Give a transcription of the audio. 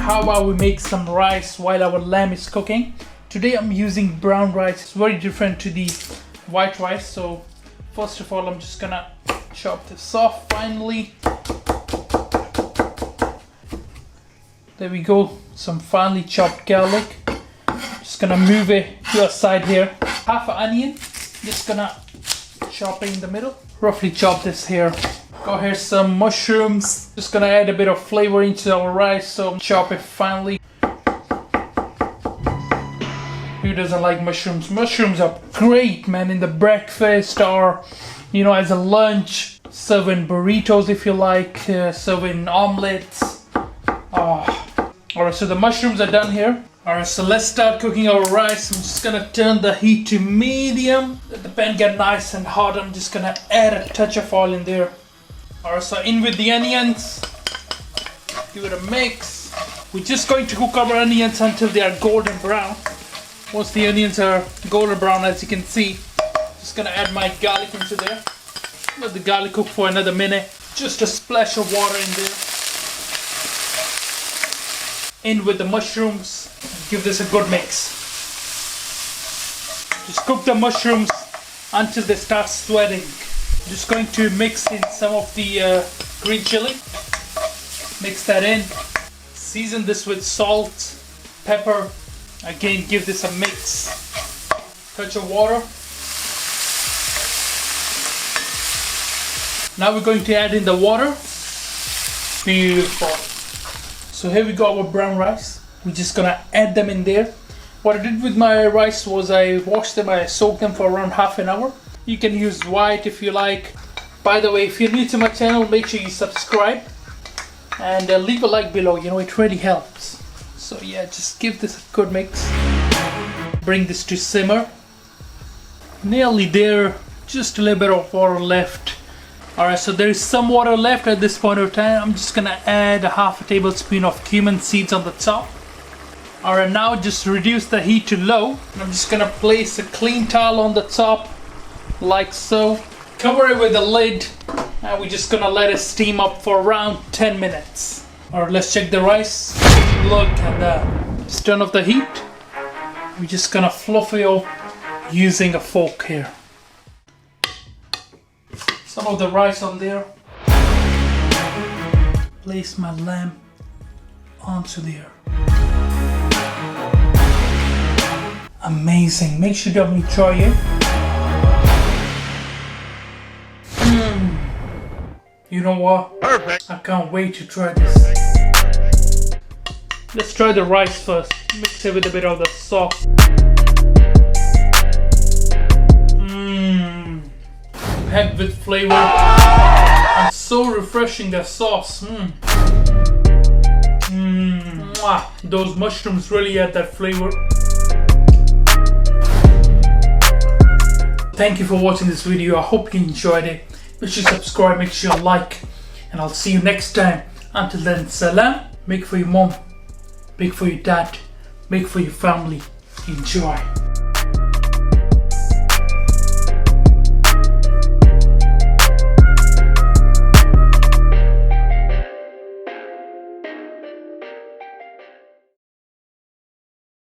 how about we make some rice while our lamb is cooking. Today I'm using brown rice. It's very different to the white rice. So first of all, I'm just gonna chop this off finely. There we go, some finely chopped garlic. Just gonna move it to a side here. Half an onion, just gonna chop it in the middle. Roughly chop this here. Got here some mushrooms. Just gonna add a bit of flavor into our rice, so chop it finely. Who doesn't like mushrooms? Mushrooms are great, man, in the breakfast or, you know, as a lunch. Serving burritos if you like, serving omelets. Alright, so the mushrooms are done here. Alright, so let's start cooking our rice. I'm just gonna turn the heat to medium. Let the pan get nice and hot. I'm just gonna add a touch of oil in there. Alright, so in with the onions. Give it a mix. We're just going to cook our onions until they are golden brown. Once the onions are golden brown, as you can see, just gonna add my garlic into there. Let the garlic cook for another minute. Just a splash of water in there. In with the mushrooms. Give this a good mix. Just cook the mushrooms until they start sweating. I'm just going to mix in some of the green chili. Mix that in. Season this with salt, pepper. Again, give this a mix. Touch of water. Now we're going to add in the water. Beautiful. So here we go, our brown rice. We're just gonna add them in there. What I did with my rice was I washed them, I soaked them for around half an hour. You can use white if you like. By the way, if you're new to my channel, make sure you subscribe and leave a like below, you know, it really helps. So yeah, just give this a good mix. Bring this to simmer. Nearly there, just a little bit of water left. Alright, so there is some water left at this point of time. I'm just gonna add a half a tablespoon of cumin seeds on the top. Alright, now just reduce the heat to low. I'm just gonna place a clean towel on the top, like so. Cover it with a lid, and we're just gonna let it steam up for around 10 minutes. Alright, let's check the rice. Look at that. Just turn off the heat. We're just gonna fluff it up using a fork here. Some of the rice on there. Place my lamb onto there. Amazing. Make sure you try it. You know what? Perfect. I can't wait to try this. Let's try the rice first. Mix it with a bit of the sauce. Packed with flavor and so refreshing, the sauce. Those mushrooms really add that flavor. Thank you for watching this video. I hope you enjoyed it. Make sure you subscribe, make sure you like, and I'll see you next time. Until then, salam. Make for your mom, make for your dad, make for your family. Enjoy.